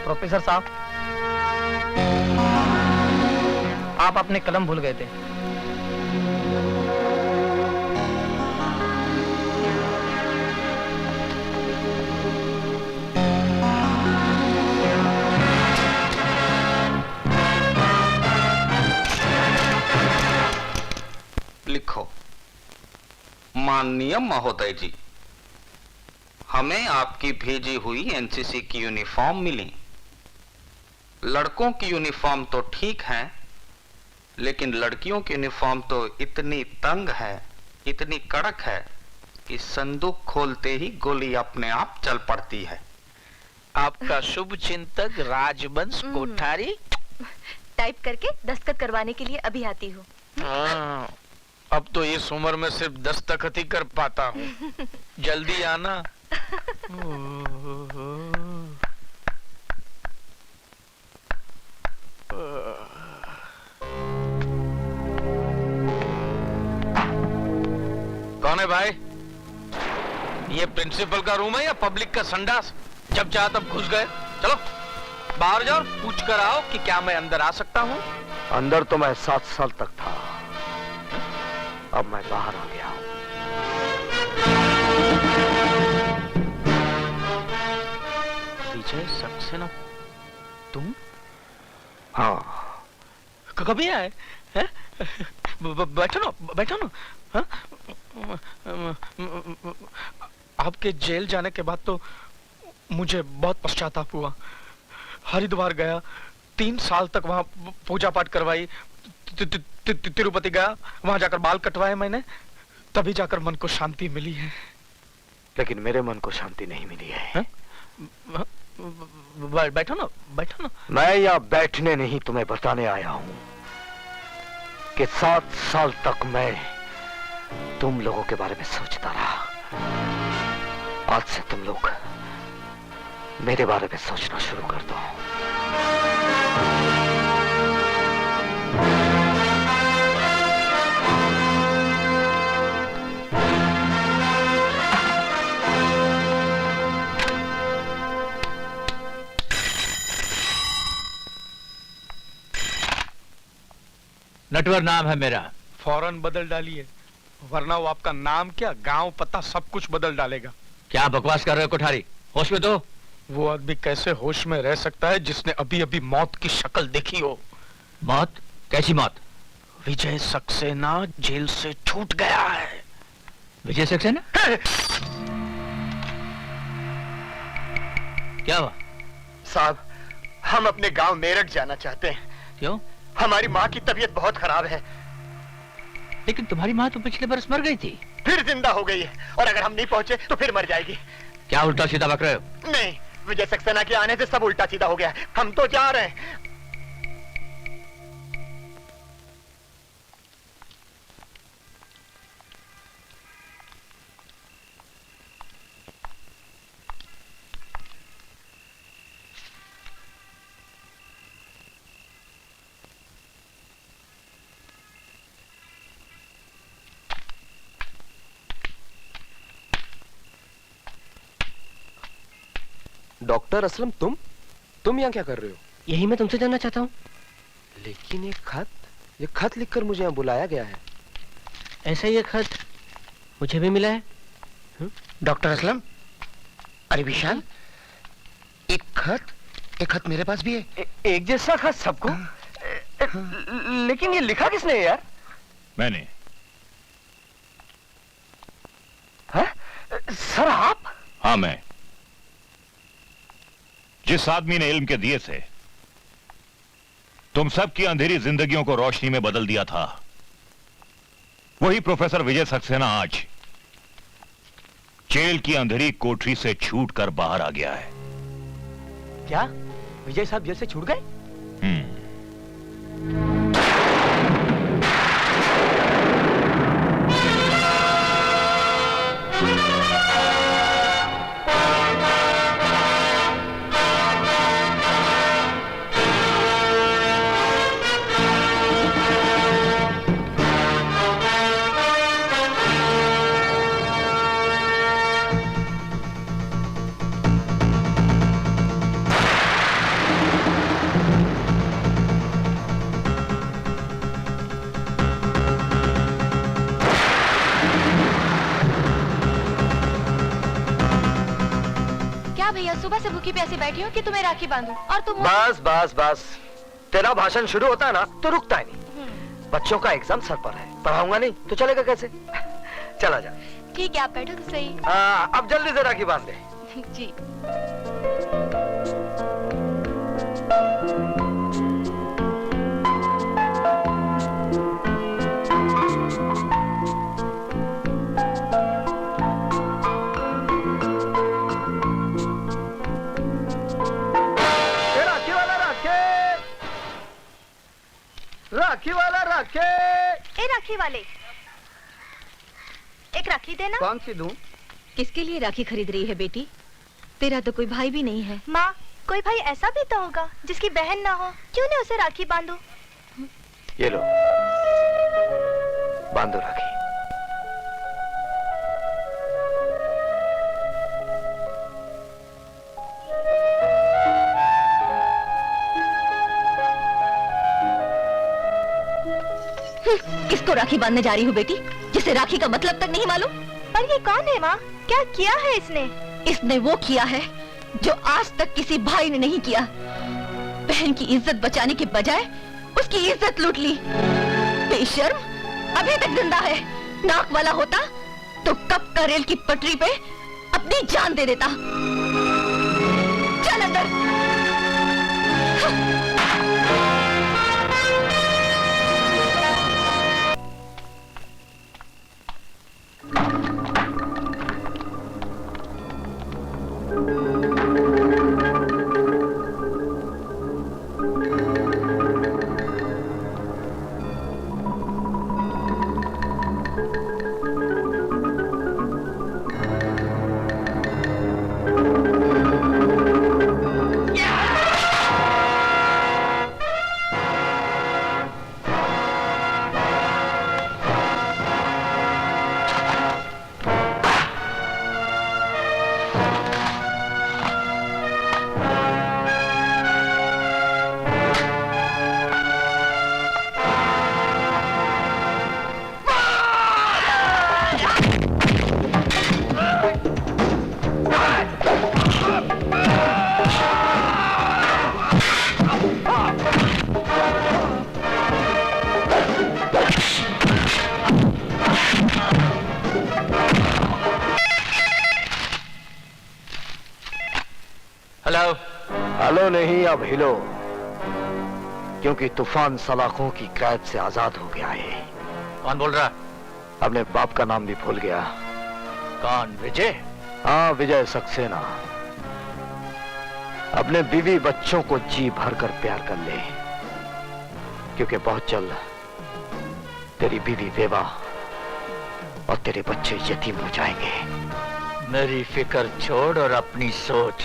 Professor साहब, आप अपने कलम भूल गए थे। लिखो, माननीय महोदय जी, हमें आपकी भेजी हुई एनसीसी की यूनिफॉर्म मिली। लड़कों की यूनिफॉर्म तो ठीक है, लेकिन लड़कियों की यूनिफॉर्म तो इतनी तंग है, इतनी कड़क है कि संदूक खोलते ही गोली अपने आप चल पड़ती है। आपका शुभ चिंतक राजवंश कोठारी। टाइप करके दस्तखत करवाने के लिए अभी आती हूँ। अब तो इस उम्र में सिर्फ दस्तखत ही कर पाता हूँ। जल्दी आना। कौन है भाई? ये प्रिंसिपल का रूम है या पब्लिक का संडास? जब चाहा तब घुस गए। चलो बाहर जाओ, पूछ कर आओ कि क्या मैं अंदर आ सकता हूँ। अंदर तो मैं 7 साल तक था, अब मैं बाहर आ गया हूँ। विजय सक्सेना, तुम? हाँ। कभी आए? बैठो ना, बैठो ना। हाँ? आपके जेल जाने के बाद तो मुझे बहुत पश्चाताप हुआ। हरिद्वार गया, 3 साल तक वहां पूजा पाठ करवाई। तिरुपति गया, वहां जाकर बाल कटवाए मैंने, तभी जाकर मन को शांति मिली है। लेकिन मेरे मन को शांति नहीं मिली है। बैठो ना, बैठो ना। मैं यहाँ बैठने नहीं, तुम्हें बताने आया हूँ कि 7 साल तक मैं तुम लोगों के बारे में सोचता रहा। आज से तुम लोग मेरे बारे में सोचना शुरू कर दो। नटवर नाम है मेरा। फौरन बदल डालिए, वरना वो आपका नाम क्या, गांव पता सब कुछ बदल डालेगा। क्या बकवास कर रहे हो कोठारी? होश में तो। वो आदमी कैसे होश में रह सकता है जिसने अभी अभी मौत की शक्ल देखी हो? मौत? कैसी मौत? विजय सक्सेना जेल से छूट गया है। विजय सक्सेना? क्या हुआ? साहब, हम अपने गांव मेरठ जाना चाहते हैं। क्यों? हमारी माँ की तबीयत बहुत खराब है। लेकिन तुम्हारी माँ तो पिछले बरस मर गई थी। फिर जिंदा हो गई है, और अगर हम नहीं पहुंचे तो फिर मर जाएगी। क्या उल्टा सीधा बक रहे हो? नहीं, विजय सक्सेना के आने से सब उल्टा सीधा हो गया है। हम तो जा रहे हैं। डॉक्टर असलम, तुम यहाँ क्या कर रहे हो? यही मैं तुमसे जानना चाहता हूँ। लेकिन ये खत लिखकर मुझे यहाँ बुलाया गया है। ऐसा ही एक खत मुझे भी मिला है। डॉक्टर असलम, अरे विशाल, एक खत मेरे पास भी है। एक जैसा खत सबको? लेकिन ये लिखा किसने है यार? मैंने। सर आप? हाँ मैं। जिस आदमी ने इल्म के दिए से तुम सबकी अंधेरी जिंदगियों को रोशनी में बदल दिया था, वही प्रोफेसर विजय सक्सेना आज जेल की अंधेरी कोठरी से छूटकर बाहर आ गया है। क्या विजय साहब जेल से छूट गए? यहाँ सुबह से भूखी प्यासी बैठी हूँ कि तुम्हें राखी बांधूं और तुम बस बस बस, तेरा भाषण शुरू होता है ना तो रुकता ही नहीं। बच्चों का एग्जाम सर पर है, पढ़ाऊंगा नहीं तो चलेगा कैसे? चला जा। ठीक है, आप बैठो तो सही। अब जल्दी से राखी बांध दे। जी। राखी वाला राखे। ए राखी वाले, एक राखी देना। कौन सी दूं? किसके लिए राखी खरीद रही है बेटी? तेरा तो कोई भाई भी नहीं है। माँ, कोई भाई ऐसा भी तो होगा जिसकी बहन ना हो, क्यों नहीं उसे राखी बांधो? ये लो, बांधो राखी। किसको राखी बांधने जा रही हूँ बेटी, जिसे राखी का मतलब तक नहीं मालूम? पर ये कौन है माँ? क्या किया है इसने? इसने वो किया है जो आज तक किसी भाई ने नहीं किया। बहन की इज्जत बचाने के बजाय उसकी इज्जत लूट ली। बेशर्म, अभी तक जिंदा है। नाक वाला होता तो कब का रेल की पटरी पे अपनी जान दे देता। चल अंदर। हेलो। हेलो नहीं, अब हिलो, क्योंकि तूफान सलाखों की कैद से आजाद हो गया है। कौन बोल रहा? अपने बाप का नाम भी भूल गया। कौन? विजय? हाँ, विजय सक्सेना। अपने बीवी बच्चों को जी भर कर प्यार कर ले, क्योंकि बहुत जल्द तेरी बीवी बेवा और तेरे बच्चे यतीम हो जाएंगे। मेरी फिक्र छोड़ और अपनी सोच।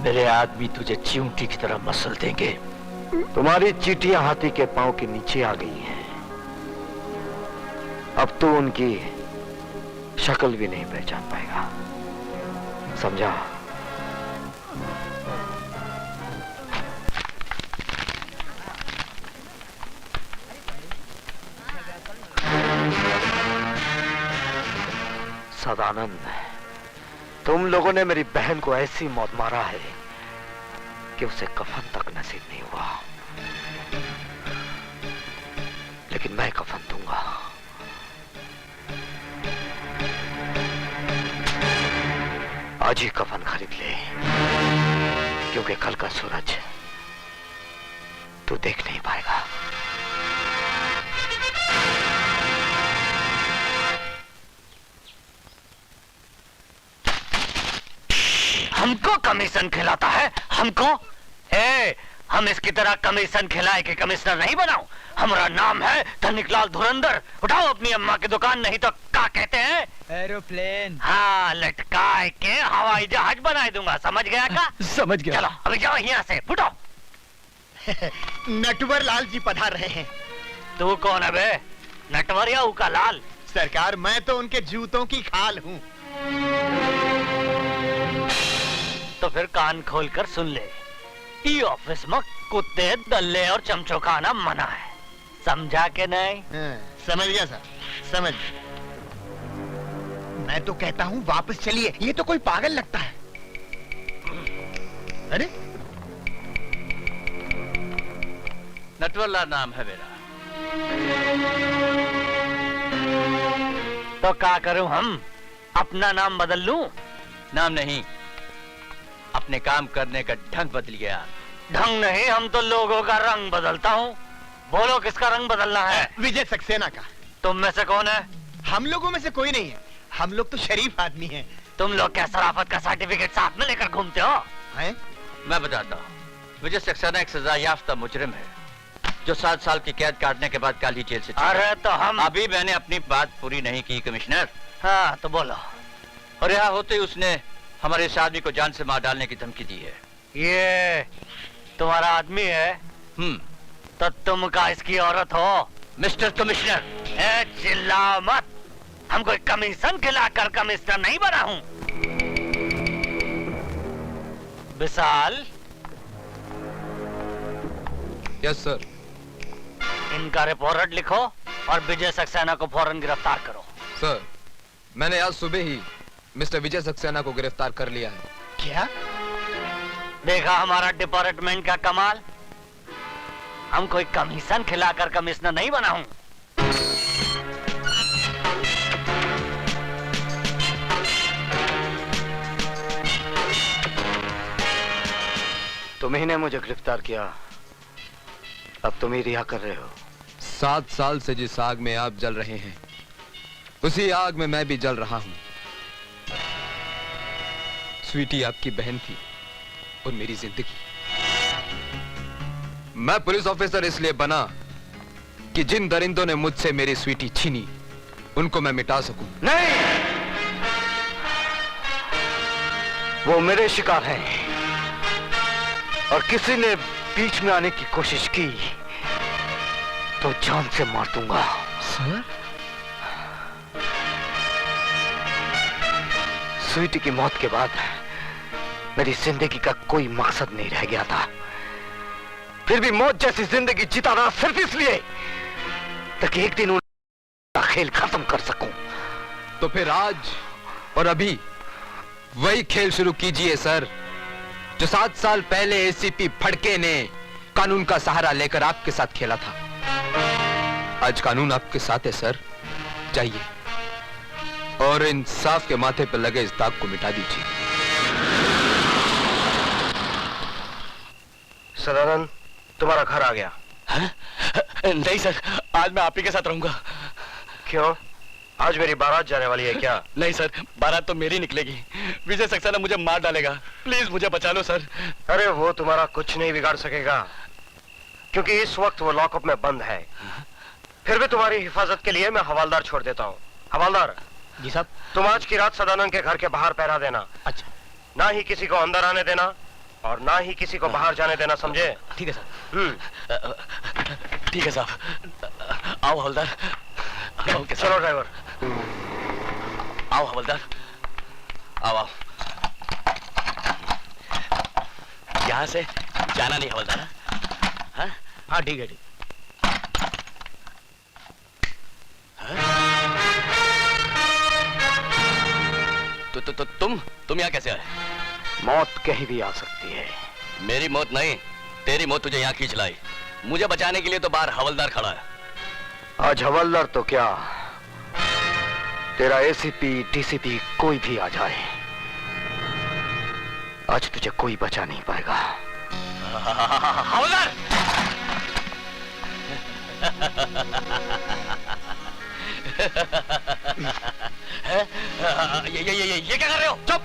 मेरे आदमी तुझे चींटी की तरह मसल देंगे। तुम्हारी चींटियां हाथी के पांव के नीचे आ गई हैं। अब तू उनकी शक्ल भी नहीं पहचान पाएगा, समझा? सदानंद, तुम लोगों ने मेरी बहन को ऐसी मौत मारा है कि उसे कफन तक नसीब नहीं हुआ, लेकिन मैं कफन दूंगा। आज ही कफन खरीद ले, क्योंकि कल का सूरज तू देख नहीं पाएगा। हमको कमीशन खिलाता है? हमको? हम इसकी तरह कमीशन खिलाए कि कमिश्नर नहीं बनाऊं? हमारा नाम है धनिकलाल धुरंधर। उठाओ अपनी अम्मा की दुकान, नहीं तो क्या कहते हैं? एरोप्लेन। हाँ, लटकाए के हवाई जहाज बना दूंगा, समझ गया का? समझ गया। चलो अभी जाओ यहाँ से, फुटो। नटवर लाल जी पधार रहे हैं। तू कौन है बे? नटवर या उका लाल? सरकार, मैं तो उनके जूतों की खाल हूँ। तो फिर कान खोलकर सुन ले, ई ऑफिस में कुत्ते, दल्ले और चमचों का आना मना है, समझा के नहीं? समझ गया सर, समझ गया। मैं तो कहता हूँ वापस चलिए, ये तो कोई पागल लगता है। अरे नटवरलाल नाम है मेरा। तो क्या करूं हम? अपना नाम बदल लूं? नाम नहीं, अपने काम करने का ढंग बदल गया। ढंग नहीं, हम तो लोगों का रंग बदलता हूँ। बोलो किसका रंग बदलना है? विजय सक्सेना का। तुम में से कौन है? हम लोगों में से कोई नहीं है, हम लोग तो शरीफ आदमी हैं। तुम लोग क्या शराफत का सर्टिफिकेट साथ में लेकर घूमते हो? हैं? मैं बताता हूँ। विजय सक्सेना एक सजा याफ्ता मुजरिम है जो 7 साल की कैद काटने के बाद कल ही जेल से। अरे तो हम अभी मैंने अपनी बात पूरी नहीं की कमिश्नर। हाँ तो बोलो। और यहाँ होते ही उसने हमारे इस आदमी को जान से मार डालने की धमकी दी है। ये तुम्हारा आदमी है? तो तुम का इसकी औरत हो? मिस्टर कमिश्नर, चिल्ला मत। हम कोई कमीशन खिलाकर कमिश्नर नहीं बना हूँ। विशाल। Yes sir. इनका रिपोर्ट लिखो और विजय सक्सेना को फौरन गिरफ्तार करो। सर, मैंने आज सुबह ही मिस्टर विजय सक्सेना को गिरफ्तार कर लिया है। क्या? देखा हमारा डिपार्टमेंट का कमाल। हम कोई कमीशन खिलाकर कमिश्नर नहीं बना हूं। तुम्ही ने मुझे गिरफ्तार किया, अब तुम ही रिहा कर रहे हो। 7 साल से जिस आग में आप जल रहे हैं उसी आग में मैं भी जल रहा हूं। स्वीटी आपकी बहन थी और मेरी जिंदगी। मैं पुलिस ऑफिसर इसलिए बना कि जिन दरिंदों ने मुझसे मेरी स्वीटी छीनी उनको मैं मिटा सकूं। नहीं, वो मेरे शिकार हैं और किसी ने बीच में आने की कोशिश की तो जान से मार दूंगा। सर? स्वीटी की मौत के बाद मेरी जिंदगी का कोई मकसद नहीं रह गया था। फिर भी मौत जैसी जिंदगी जीता रहा सिर्फ इसलिए ताकि एक दिन उनका खेल खत्म कर सकूं। तो फिर आज और अभी वही खेल शुरू कीजिए सर, जो 7 साल पहले एसीपी फड़के ने कानून का सहारा लेकर आपके साथ खेला था। आज कानून आपके साथ है सर। जाइए और इंसाफ के माथे पर लगे इस दाग को मिटा दीजिए। सदानंद, तुम्हारा घर आ गया। नहीं सर, आज मैं आप ही के साथ रहूंगा। क्यों? आज मेरी बारात जाने वाली है क्या? नहीं सर, बारात तो मेरी निकलेगी। विजय सक्सेना मुझे मार डालेगा। प्लीज मुझे बचा लो सर। अरे वो तुम्हारा कुछ नहीं बिगाड़ सकेगा क्योंकि इस वक्त वो लॉकअप में बंद है। फिर भी तुम्हारी हिफाजत के लिए मैं हवालदार छोड़ देता हूँ। हवालदार जी साहब। तुम आज की रात सदानंद के घर के बाहर पहरा देना। अच्छा। ना ही किसी को अंदर आने देना और ना ही किसी को बाहर जाने देना, समझे? ठीक है सर। ठीक है साहब। आओ हवलदार। चलो ड्राइवर। आओ हवलदार, आओ आओ। यहाँ से जाना नहीं हवलदार। हाँ ठीक है, ठीक। तो तुम यहाँ कैसे आए? मौत कहीं भी आ सकती है। मेरी मौत नहीं, तेरी मौत तुझे यहाँ खींच लाई। मुझे बचाने के लिए तो बाहर हवलदार खड़ा है। आज हवलदार तो क्या, तेरा एसीपी डीसीपी कोई भी आ जाए, आज तुझे कोई बचा नहीं पाएगा। हवलदार! ये क्या कर रहे हो? चुप!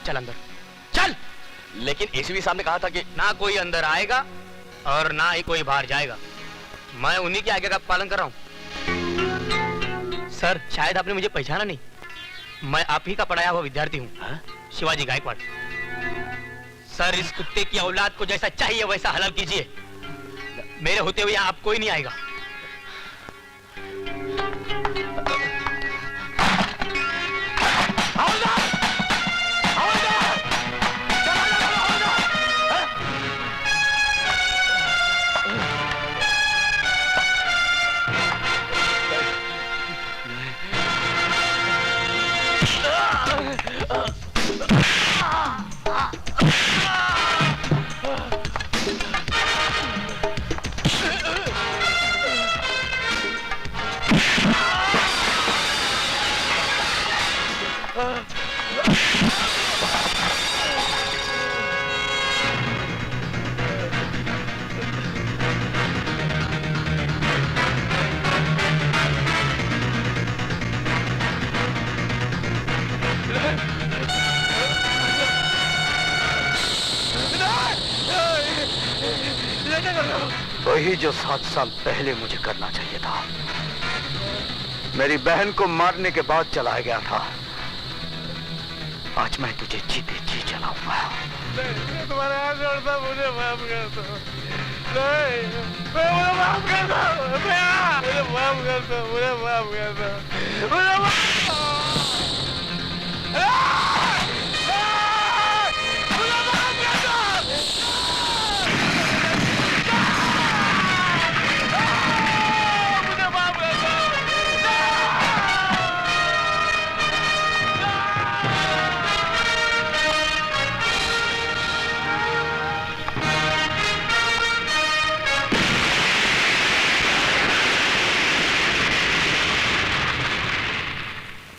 चल अंदर, चल! लेकिन एसीपी साहब ने कहा था कि ना कोई अंदर आएगा और ना ही कोई बाहर जाएगा। मैं उन्हीं के आगे का पालन कर रहा हूँ। सर, शायद आपने मुझे पहचाना नहीं। मैं आप ही का पढ़ाया हुआ विद्यार्थी हूँ, शिवाजी गायकवाड़। सर, इस कुत्ते की औलाद को जैसा चाहिए वैसा हलाल कीजिए। मेरे होते हुए यहाँ आप कोई नहीं आएगा। वही जो 7 साल पहले मुझे करना चाहिए था। मेरी बहन को मारने के बाद चला गया था। आज मैं तुझे जीते जी जलाऊंगा। तुम्हारे हाथ जोड़ता, मुझे माफ कर दो। नहीं, मुझे माफ कर दो। मुझे माफ कर दो। मुझे माफ कर दो। मुझे माफ